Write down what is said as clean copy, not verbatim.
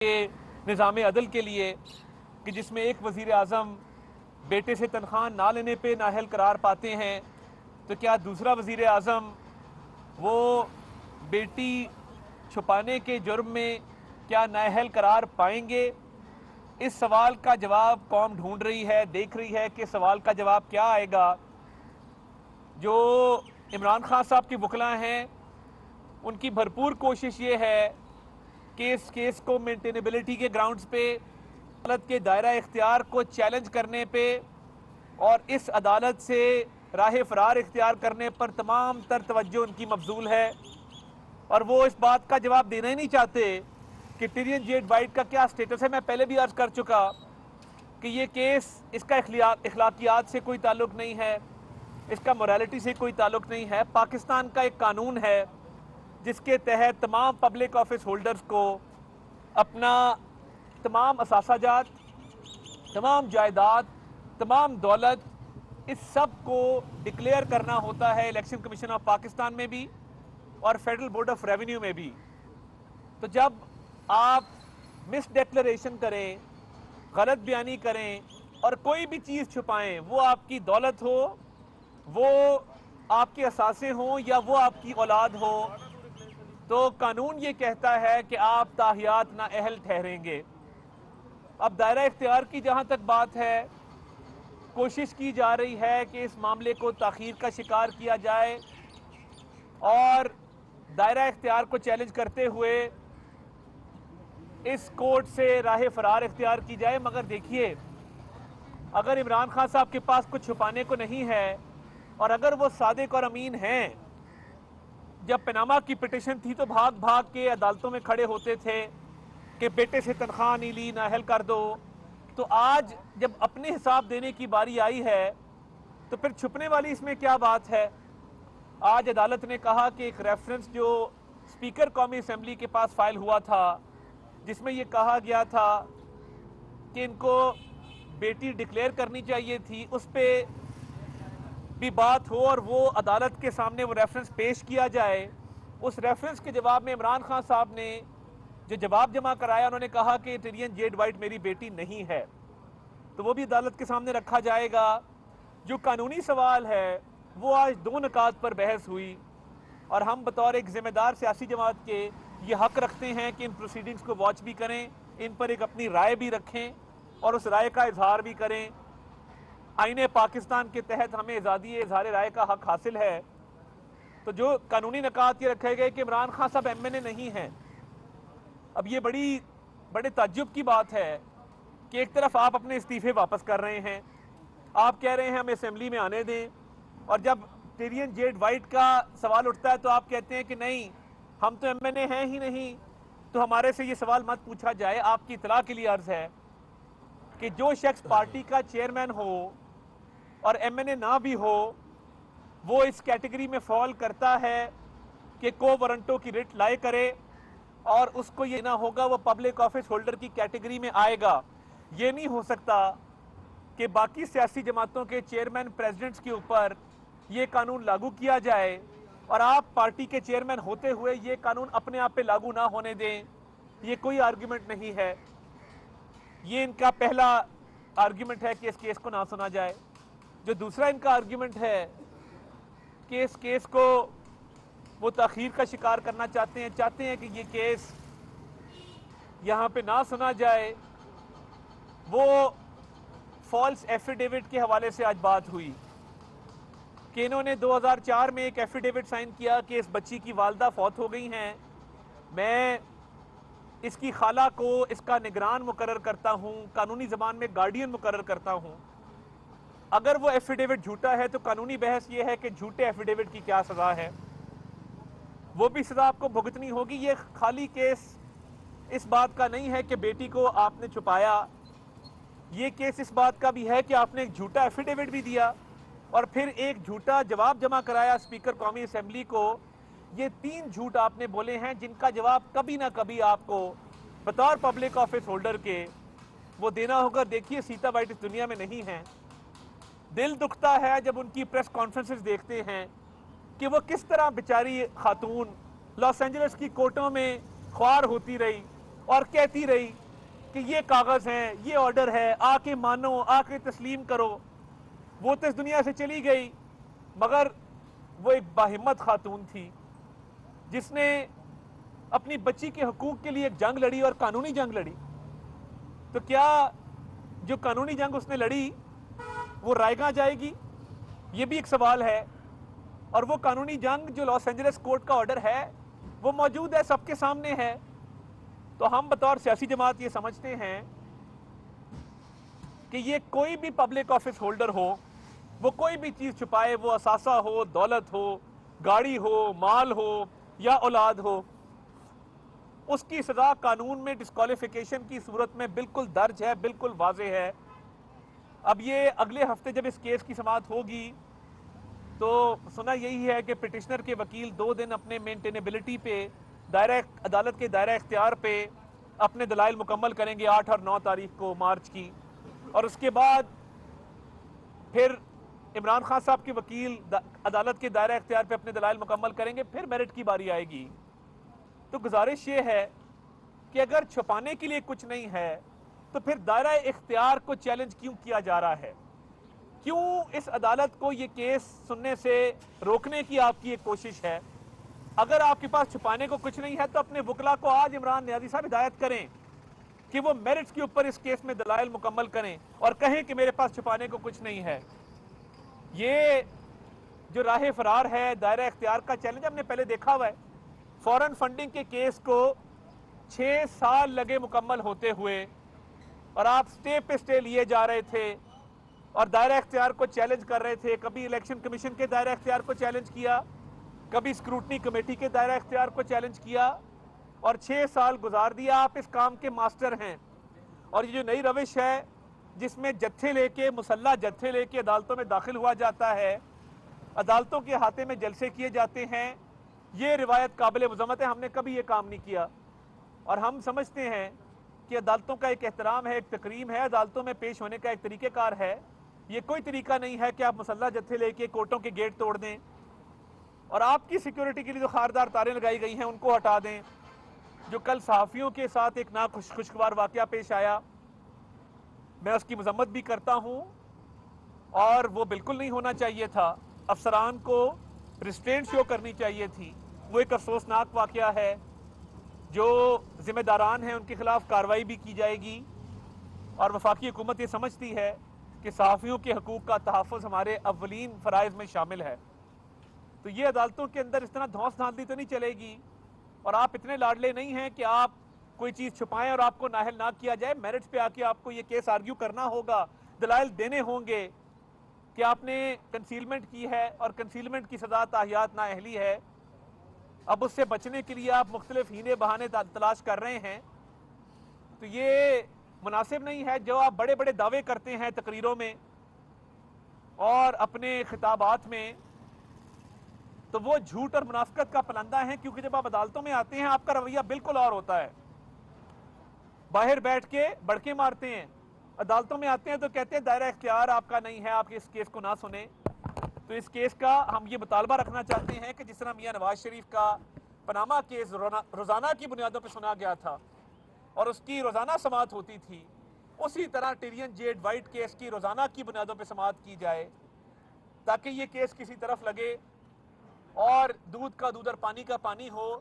کے نظام عدل کے لیے کہ جس میں ایک وزیر اعظم بیٹے سے تنخواہ نہ لینے پہ نااہل قرار پاتے ہیں، تو کیا دوسرا وزیر اعظم وہ بیٹی چھپانے کے جرم میں کیا نااہل قرار پائیں گے؟ اس سوال کا جواب قوم ڈھونڈ رہی ہے، دیکھ رہی ہے کہ سوال کا جواب کیا آئے گا۔ جو عمران خان صاحب کے وکلاء ہیں ان کی بھرپور کوشش یہ ہے کہ اس کیس کو مینٹینیبلٹی کے گراؤنڈز پہ عدالت کے دائرہ اختیار کو چیلنج کرنے پہ اور اس عدالت سے راہ فرار اختیار کرنے پر تمام تر توجہ ان کی مبذول ہے، اور وہ اس بات کا جواب دینا ہی نہیں چاہتے کہ ٹیرین جیڈ وائٹ کا کیا سٹیٹس ہے۔ میں پہلے بھی عرض کر چکا کہ یہ کیس اس کا اخلاقیات سے کوئی تعلق نہیں ہے، اس کا موریلٹی سے کوئی تعلق نہیں ہے۔ پاکستان کا ایک قانون ہے جس کے تحت تمام پبلک آفس ہولڈرز کو اپنا تمام اثاثہ جات، تمام جائیداد، تمام دولت، اس سب کو ڈکلیئر کرنا ہوتا ہے الیکشن کمیشن آف پاکستان میں بھی اور فیڈرل بورڈ آف ریونیو میں بھی۔ تو جب آپ مس ڈیکلریشن کریں، غلط بیانی کریں اور کوئی بھی چیز چھپائیں، وہ آپ کی دولت ہو، وہ آپ کے اثاثے ہوں یا وہ آپ کی اولاد ہو، تو قانون یہ کہتا ہے کہ آپ تاحیات نااہل ٹھہریں گے۔ اب دائرہ اختیار کی جہاں تک بات ہے، کوشش کی جا رہی ہے کہ اس معاملے کو تاخیر کا شکار کیا جائے اور دائرہ اختیار کو چیلنج کرتے ہوئے اس کورٹ سے راہ فرار اختیار کی جائے۔ مگر دیکھیے، اگر عمران خان صاحب کے پاس کچھ چھپانے کو نہیں ہے اور اگر وہ صادق اور امین ہیں، جب پاناما کی پٹیشن تھی تو بھاگ بھاگ کے عدالتوں میں کھڑے ہوتے تھے کہ بیٹے سے تنخواہ نہیں لی، نااہل کر دو، تو آج جب اپنے حساب دینے کی باری آئی ہے تو پھر چھپنے والی اس میں کیا بات ہے؟ آج عدالت نے کہا کہ ایک ریفرنس جو اسپیکر قومی اسمبلی کے پاس فائل ہوا تھا جس میں یہ کہا گیا تھا کہ ان کو بیٹی ڈکلیئر کرنی چاہیے تھی، اس پہ بھی بات ہو اور وہ عدالت کے سامنے وہ ریفرنس پیش کیا جائے۔ اس ریفرنس کے جواب میں عمران خان صاحب نے جو جواب جمع کرایا، انہوں نے کہا کہ ٹیرین جیڈ وائٹ میری بیٹی نہیں ہے، تو وہ بھی عدالت کے سامنے رکھا جائے گا۔ جو قانونی سوال ہے وہ آج دو نکات پر بحث ہوئی، اور ہم بطور ایک ذمہ دار سیاسی جماعت کے یہ حق رکھتے ہیں کہ ان پروسیڈنگز کو واچ بھی کریں، ان پر ایک اپنی رائے بھی رکھیں اور اس رائے کا اظہار بھی کریں۔ آئین پاکستان کے تحت ہمیں اظہار رائے کا حق حاصل ہے۔ تو جو قانونی نکات یہ رکھے گئے کہ عمران خان صاحب ایم این اے نہیں ہیں۔ اب یہ بڑے تعجب کی بات ہے کہ ایک طرف آپ اپنے استعفے واپس کر رہے ہیں، آپ کہہ رہے ہیں ہمیں اسمبلی میں آنے دیں، اور جب ٹیرین جیڈ وائٹ کا سوال اٹھتا ہے تو آپ کہتے ہیں کہ نہیں، ہم تو ایم این اے ہیں ہی نہیں، تو ہمارے سے یہ سوال مت پوچھا جائے۔ آپ کی اطلاع کے لیے عرض ہے کہ جو شخص پارٹی کا چیئرمین ہو اور ایم این اے نہ بھی ہو، وہ اس کیٹیگری میں فال کرتا ہے کہ کو وارنٹوں کی رٹ لائے کرے، اور اس کو یہ نہ ہوگا وہ پبلک آفس ہولڈر کی کیٹیگری میں آئے گا۔ یہ نہیں ہو سکتا کہ باقی سیاسی جماعتوں کے چیئرمین پریزیڈنٹس کے اوپر یہ قانون لاگو کیا جائے اور آپ پارٹی کے چیئرمین ہوتے ہوئے یہ قانون اپنے آپ پہ لاگو نہ ہونے دیں۔ یہ کوئی آرگیومنٹ نہیں ہے۔ یہ ان کا پہلا آرگیومنٹ ہے کہ اس کیس کو نہ سنا جائے۔ جو دوسرا ان کا آرگیومنٹ ہے کہ اس کیس کو وہ تاخیر کا شکار کرنا چاہتے ہیں کہ یہ کیس یہاں پہ نہ سنا جائے۔ وہ فالس ایفیڈیوٹ کے حوالے سے آج بات ہوئی کہ انہوں نے 2004 میں ایک ایفیڈیوٹ سائن کیا کہ اس بچی کی والدہ فوت ہو گئی ہیں، میں اس کی خالہ کو اس کا نگران مقرر کرتا ہوں، قانونی زبان میں گارڈین مقرر کرتا ہوں۔ اگر وہ ایفیڈیوٹ جھوٹا ہے تو قانونی بحث یہ ہے کہ جھوٹے ایفیڈیوٹ کی کیا سزا ہے، وہ بھی سزا آپ کو بھگتنی ہوگی۔ یہ خالی کیس اس بات کا نہیں ہے کہ بیٹی کو آپ نے چھپایا، یہ کیس اس بات کا بھی ہے کہ آپ نے ایک جھوٹا ایفیڈیوٹ بھی دیا اور پھر ایک جھوٹا جواب جمع کرایا اسپیکر قومی اسمبلی کو۔ یہ تین جھوٹ آپ نے بولے ہیں جن کا جواب کبھی نہ کبھی آپ کو بطور پبلک آفس ہولڈر کے وہ دینا ہوگا۔ دیکھیے، سیتا وائٹ اس دنیا میں نہیں ہیں۔ دل دکھتا ہے جب ان کی پریس کانفرنسز دیکھتے ہیں کہ وہ کس طرح بیچاری خاتون لاس اینجلس کی کورٹوں میں خوار ہوتی رہی اور کہتی رہی کہ یہ کاغذ ہیں، یہ آرڈر ہے، آ کے مانو، آ کے تسلیم کرو۔ وہ تو اس دنیا سے چلی گئی، مگر وہ ایک باہمت خاتون تھی جس نے اپنی بچی کے حقوق کے لیے ایک جنگ لڑی، اور قانونی جنگ لڑی۔ تو کیا جو قانونی جنگ اس نے لڑی وہ رائے گاہ جائے گی؟ یہ بھی ایک سوال ہے۔ اور وہ قانونی جنگ جو لاس اینجلس کورٹ کا آرڈر ہے وہ موجود ہے، سب کے سامنے ہے۔ تو ہم بطور سیاسی جماعت یہ سمجھتے ہیں کہ یہ کوئی بھی پبلک آفس ہولڈر ہو، وہ کوئی بھی چیز چھپائے، وہ اثاثہ ہو، دولت ہو، گاڑی ہو، مال ہو یا اولاد ہو، اس کی سزا قانون میں ڈسکوالیفیکیشن کی صورت میں بالکل درج ہے، بالکل واضح ہے۔ اب یہ اگلے ہفتے جب اس کیس کی سماعت ہوگی تو سنا یہی ہے کہ پٹیشنر کے وکیل 2 دن اپنے مینٹینیبلٹی پہ عدالت کے دائرہ اختیار پہ اپنے دلائل مکمل کریں گے 8 اور 9 تاریخ کو مارچ کی، اور اس کے بعد پھر عمران خان صاحب کے وکیل عدالت کے دائرہ اختیار پہ اپنے دلائل مکمل کریں گے، پھر میرٹ کی باری آئے گی۔ تو گزارش یہ ہے کہ اگر چھپانے کے لیے کچھ نہیں ہے تو پھر دائرہ اختیار کو چیلنج کیوں کیا جا رہا ہے؟ کیوں اس عدالت کو یہ کیس سننے سے روکنے کی آپ کی ایک کوشش ہے؟ اگر آپ کے پاس چھپانے کو کچھ نہیں ہے تو اپنے وکلا کو آج عمران نیازی صاحب ہدایت کریں کہ وہ میرٹس کے اوپر اس کیس میں دلائل مکمل کریں اور کہیں کہ میرے پاس چھپانے کو کچھ نہیں ہے۔ یہ جو راہ فرار ہے دائرہ اختیار کا چیلنج ہم نے پہلے دیکھا ہوا ہے۔ فورن فنڈنگ کے کیس کو 6 سال لگے مکمل ہوتے ہوئے، اور آپ سٹے پہ سٹے لیے جا رہے تھے اور دائرہ اختیار کو چیلنج کر رہے تھے۔ کبھی الیکشن کمیشن کے دائرہ اختیار کو چیلنج کیا، کبھی اسکروٹنی کمیٹی کے دائرہ اختیار کو چیلنج کیا، اور 6 سال گزار دیا۔ آپ اس کام کے ماسٹر ہیں، اور یہ جو نئی روش ہے جس میں جتھے لے کے، مسلح جتھے لے کے عدالتوں میں داخل ہوا جاتا ہے، عدالتوں کے احاطے میں جلسے کیے جاتے ہیں، یہ روایت قابل مذمت ہے۔ ہم نے کبھی یہ کام نہیں کیا، اور ہم سمجھتے ہیں کہ عدالتوں کا ایک احترام ہے، ایک تکریم ہے، عدالتوں میں پیش ہونے کا ایک طریقہ کار ہے۔ یہ کوئی طریقہ نہیں ہے کہ آپ مسلح جتھے لے کے کورٹوں کے گیٹ توڑ دیں اور آپ کی سیکیورٹی کے لیے جو خاردار تاریں لگائی گئی ہیں ان کو ہٹا دیں۔ جو کل صحافیوں کے ساتھ ایک خوشگوار واقعہ پیش آیا، میں اس کی مذمت بھی کرتا ہوں، اور وہ بالکل نہیں ہونا چاہیے تھا۔ افسران کو ریسٹرینٹ شو کرنی چاہیے تھی۔ وہ ایک افسوسناک واقعہ ہے۔ جو ذمہ داران ہیں ان کے خلاف کارروائی بھی کی جائے گی، اور وفاقی حکومت یہ سمجھتی ہے کہ صحافیوں کے حقوق کا تحفظ ہمارے اولین فرائض میں شامل ہے۔ تو یہ عدالتوں کے اندر اس طرح دھونس دھاندلی تو نہیں چلے گی، اور آپ اتنے لاڈلے نہیں ہیں کہ آپ کوئی چیز چھپائیں اور آپ کو نااہل نہ کیا جائے۔ میرٹس پہ آ کے آپ کو یہ کیس آرگیو کرنا ہوگا، دلائل دینے ہوں گے کہ آپ نے کنسیلمنٹ کی ہے، اور کنسیلمنٹ کی سزا تاحیات نااہلی ہے۔ اب اس سے بچنے کے لیے آپ مختلف ہینے بہانے تلاش کر رہے ہیں، تو یہ مناسب نہیں ہے۔ جو آپ بڑے بڑے دعوے کرتے ہیں تقریروں میں اور اپنے خطابات میں، تو وہ جھوٹ اور منافقت کا پلندہ ہیں، کیونکہ جب آپ عدالتوں میں آتے ہیں آپ کا رویہ بالکل اور ہوتا ہے۔ باہر بیٹھ کے بڑکے مارتے ہیں، عدالتوں میں آتے ہیں تو کہتے ہیں دائرہ اختیار آپ کا نہیں ہے، آپ اس کیس کو نہ سنیں۔ تو اس کیس کا ہم یہ مطالبہ رکھنا چاہتے ہیں کہ جس طرح میاں نواز شریف کا پاناما کیس روزانہ کی بنیادوں پہ سنا گیا تھا اور اس کی روزانہ سماعت ہوتی تھی، اسی طرح ٹیرین جیڈ وائٹ کیس کی روزانہ کی بنیادوں پہ سماعت کی جائے، تاکہ یہ کیس کسی طرف لگے اور دودھ کا دودھ اور پانی کا پانی ہو۔